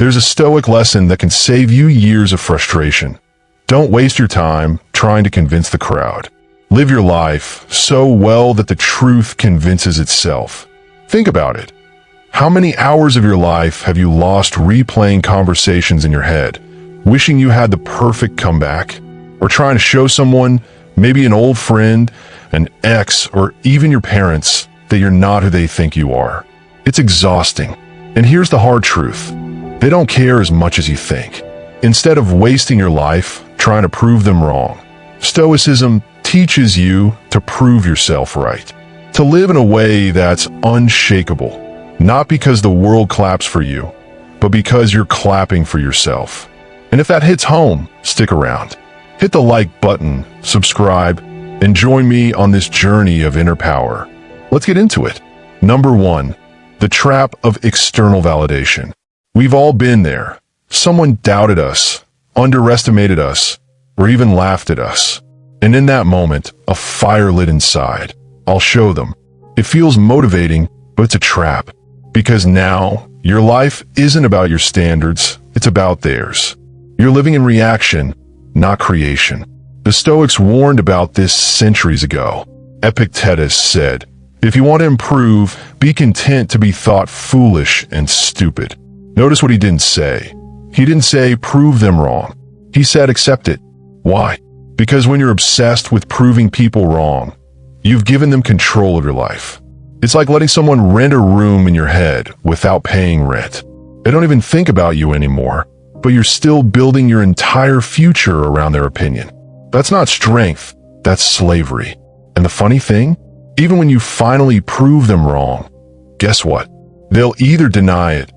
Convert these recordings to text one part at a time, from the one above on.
There's a Stoic lesson that can save you years of frustration. Don't waste your time trying to convince the crowd. Live your life so well that the truth convinces itself. Think about it. How many hours of your life have you lost replaying conversations in your head, wishing you had the perfect comeback? Or trying to show someone, maybe an old friend, an ex, or even your parents, that you're not who they think you are? It's exhausting. And here's the hard truth. They don't care as much as you think. Instead of wasting your life trying to prove them wrong, Stoicism teaches you to prove yourself right. To live in a way that's unshakable. Not because the world claps for you, but because you're clapping for yourself. And if that hits home, stick around. Hit the like button, subscribe, and join me on this journey of inner power. Let's get into it. Number 1, the trap of external validation. We've all been there. Someone doubted us, underestimated us, or even laughed at us. And in that moment, a fire lit inside. I'll show them. It feels motivating, but it's a trap. Because now, your life isn't about your standards, it's about theirs. You're living in reaction, not creation. The Stoics warned about this centuries ago. Epictetus said, "If you want to improve, be content to be thought foolish and stupid." Notice what he didn't say. He didn't say, prove them wrong. He said, accept it. Why? Because when you're obsessed with proving people wrong, you've given them control of your life. It's like letting someone rent a room in your head without paying rent. They don't even think about you anymore, but you're still building your entire future around their opinion. That's not strength, that's slavery. And the funny thing, even when you finally prove them wrong, guess what? They'll either deny it,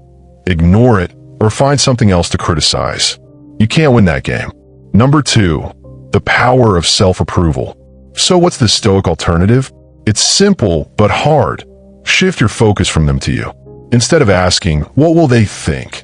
ignore it, or find something else to criticize. You can't win that game. Number 2, the power of self-approval. So what's the Stoic alternative? It's simple, but hard. Shift your focus from them to you. Instead of asking, what will they think?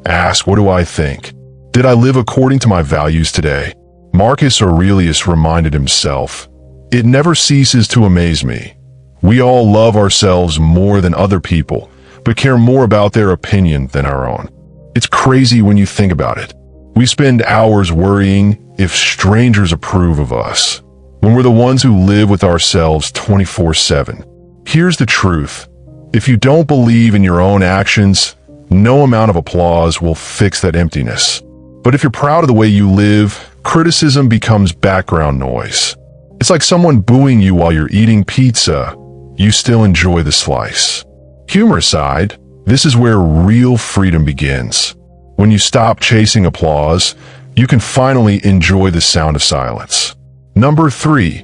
Ask, what do I think? Did I live according to my values today? Marcus Aurelius reminded himself, it never ceases to amaze me. We all love ourselves more than other people, but care more about their opinion than our own. It's crazy when you think about it. We spend hours worrying if strangers approve of us, when we're the ones who live with ourselves 24/7. Here's the truth. If you don't believe in your own actions, no amount of applause will fix that emptiness. But if you're proud of the way you live, criticism becomes background noise. It's like someone booing you while you're eating pizza. You still enjoy the slice. Humor aside, this is where real freedom begins. When you stop chasing applause, you can finally enjoy the sound of silence. Number 3,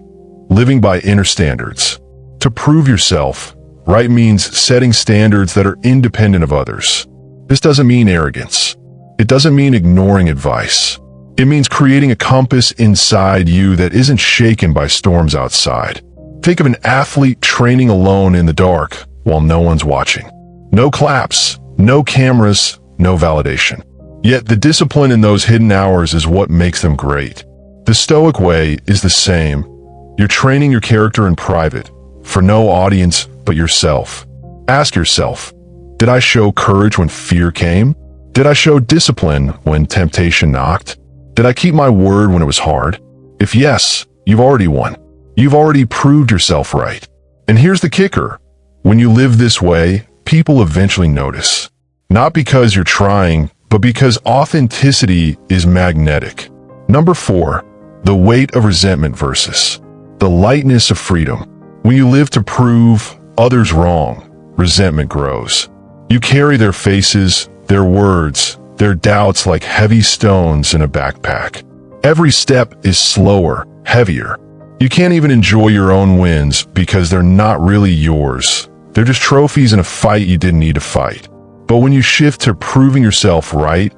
living by inner standards. To prove yourself, right means setting standards that are independent of others. This doesn't mean arrogance. It doesn't mean ignoring advice. It means creating a compass inside you that isn't shaken by storms outside. Think of an athlete training alone in the dark while no one's watching. No claps, no cameras, no validation. Yet the discipline in those hidden hours is what makes them great. The Stoic way is the same. You're training your character in private, for no audience but yourself. Ask yourself, did I show courage when fear came? Did I show discipline when temptation knocked? Did I keep my word when it was hard? If yes, you've already won. You've already proved yourself right. And here's the kicker. When you live this way, people eventually notice. Not because you're trying, but because authenticity is magnetic. Number 4, the weight of resentment versus the lightness of freedom. When you live to prove others wrong, resentment grows. You carry their faces, their words, their doubts like heavy stones in a backpack. Every step is slower, heavier. You can't even enjoy your own wins because they're not really yours. They're just trophies in a fight you didn't need to fight. But when you shift to proving yourself right,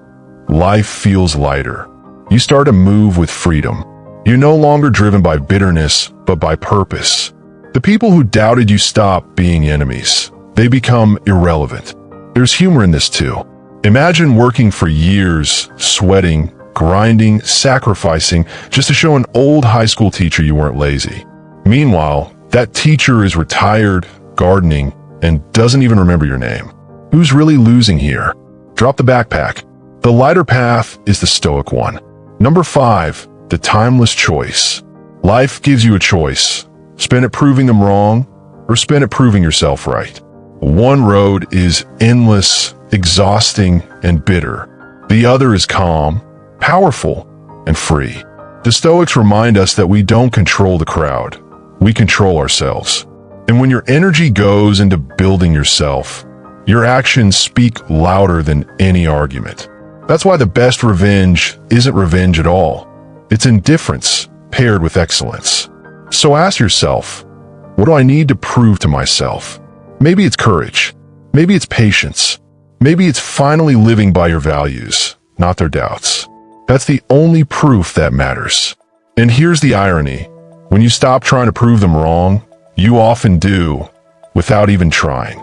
life feels lighter. You start to move with freedom. You're no longer driven by bitterness, but by purpose. The people who doubted you stop being enemies. They become irrelevant. There's humor in this too. Imagine working for years, sweating, grinding, sacrificing, just to show an old high school teacher you weren't lazy. Meanwhile, that teacher is retired, gardening, and doesn't even remember your name. Who's really losing here? Drop the backpack. The lighter path is the Stoic one. Number 5, the timeless choice. Life gives you a choice. Spend it proving them wrong, or spend it proving yourself right. One road is endless, exhausting, and bitter. The other is calm, powerful, and free. The Stoics remind us that we don't control the crowd. We control ourselves. And when your energy goes into building yourself, your actions speak louder than any argument. That's why the best revenge isn't revenge at all. It's indifference paired with excellence. So ask yourself, what do I need to prove to myself? Maybe it's courage. Maybe it's patience. Maybe it's finally living by your values, not their doubts. That's the only proof that matters. And here's the irony. When you stop trying to prove them wrong, you often do, without even trying.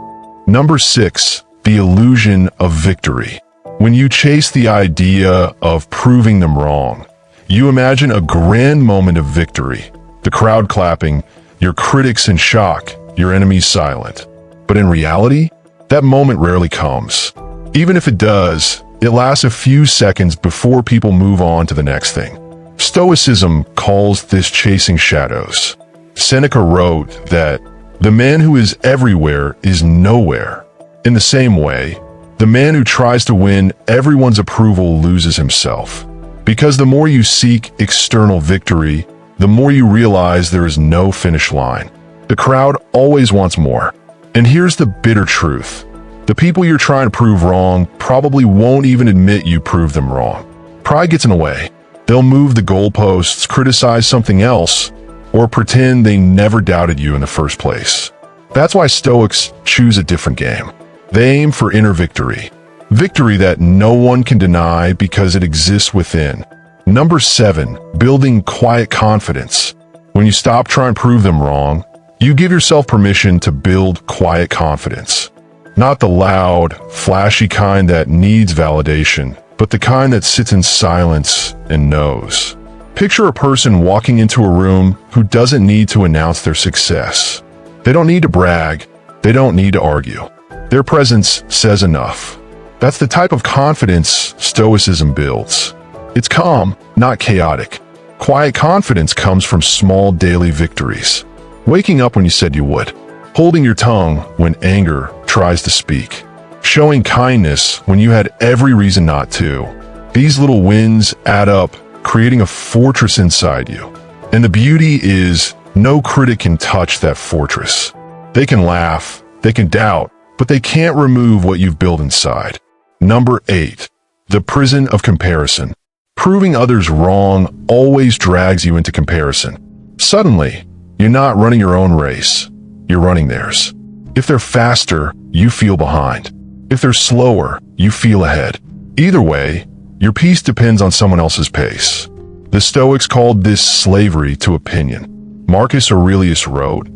Number 6, the illusion of victory. When you chase the idea of proving them wrong, you imagine a grand moment of victory, the crowd clapping, your critics in shock, your enemies silent. But in reality, that moment rarely comes. Even if it does, it lasts a few seconds before people move on to the next thing. Stoicism calls this chasing shadows. Seneca wrote that the man who is everywhere is nowhere. In the same way, the man who tries to win everyone's approval loses himself. Because the more you seek external victory, the more you realize there is no finish line. The crowd always wants more. And here's the bitter truth. The people you're trying to prove wrong probably won't even admit you proved them wrong. Pride gets in the way. They'll move the goalposts, criticize something else, or pretend they never doubted you in the first place. That's why Stoics choose a different game. They aim for inner victory. Victory that no one can deny because it exists within. Number 7, building quiet confidence. When you stop trying to prove them wrong, you give yourself permission to build quiet confidence. Not the loud, flashy kind that needs validation, but the kind that sits in silence and knows. Picture a person walking into a room who doesn't need to announce their success. They don't need to brag. They don't need to argue. Their presence says enough. That's the type of confidence Stoicism builds. It's calm, not chaotic. Quiet confidence comes from small daily victories. Waking up when you said you would. Holding your tongue when anger tries to speak. Showing kindness when you had every reason not to. These little wins add up, creating a fortress inside you. And the beauty is, no critic can touch that fortress. They can laugh, they can doubt, but they can't remove what you've built inside. Number 8, the prison of comparison. Proving others wrong always drags you into comparison. Suddenly, you're not running your own race, you're running theirs. If they're faster, you feel behind. If they're slower, you feel ahead. Either way, your peace depends on someone else's pace. The Stoics called this slavery to opinion. Marcus Aurelius wrote,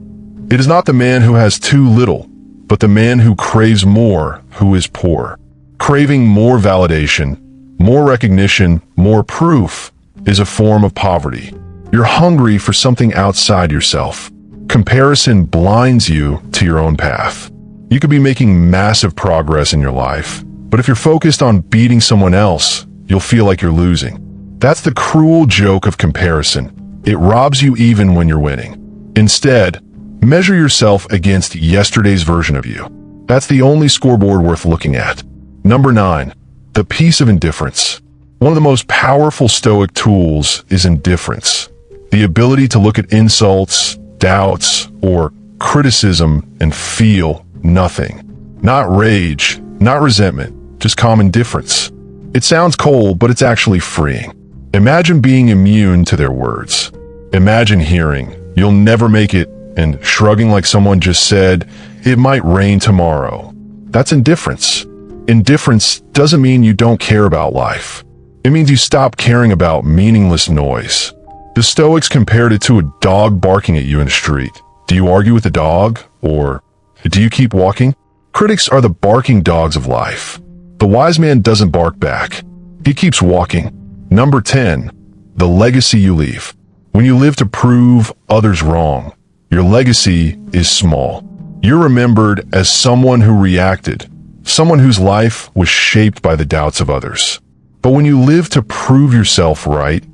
"It is not the man who has too little, but the man who craves more who is poor." Craving more validation, more recognition, more proof is a form of poverty. You're hungry for something outside yourself. Comparison blinds you to your own path. You could be making massive progress in your life, but if you're focused on beating someone else, you'll feel like you're losing. That's the cruel joke of comparison. It robs you even when you're winning. Instead, measure yourself against yesterday's version of you. That's the only scoreboard worth looking at. Number 9, the peace of indifference. One of the most powerful Stoic tools is indifference. The ability to look at insults, doubts, or criticism and feel nothing. Not rage, not resentment, just calm indifference. It sounds cold, but it's actually freeing. Imagine being immune to their words. Imagine hearing, "You'll never make it," and shrugging like someone just said, "It might rain tomorrow." That's indifference. Indifference doesn't mean you don't care about life. It means you stop caring about meaningless noise. The Stoics compared it to a dog barking at you in the street. Do you argue with the dog, or do you keep walking? Critics are the barking dogs of life. The wise man doesn't bark back. He keeps walking. Number 10, the legacy you leave. When you live to prove others wrong, your legacy is small. You're remembered as someone who reacted, someone whose life was shaped by the doubts of others. But when you live to prove yourself right,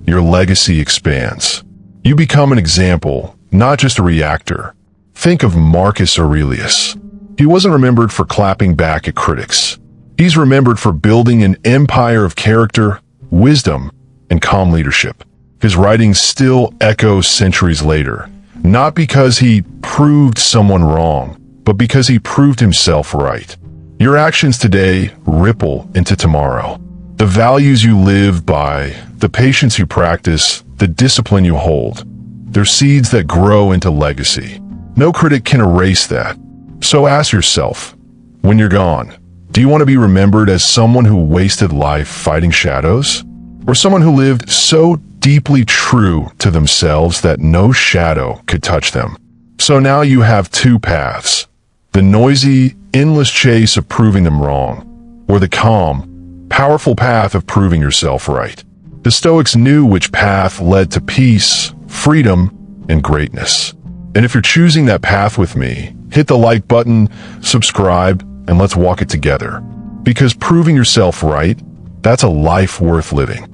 your legacy expands. You become an example, not just a reactor. Think of Marcus Aurelius. He wasn't remembered for clapping back at critics. He's remembered for building an empire of character, wisdom, and calm leadership. His writings still echo centuries later, not because he proved someone wrong, but because he proved himself right. Your actions today ripple into tomorrow. The values you live by, the patience you practice, the discipline you hold, they're seeds that grow into legacy. No critic can erase that. So ask yourself, when you're gone, do you want to be remembered as someone who wasted life fighting shadows? Or someone who lived so deeply true to themselves that no shadow could touch them? So now you have two paths: the noisy, endless chase of proving them wrong, or the calm, powerful path of proving yourself right. The Stoics knew which path led to peace, freedom, and greatness. And if you're choosing that path with me, hit the like button, subscribe, and let's walk it together. Because proving yourself right, that's a life worth living.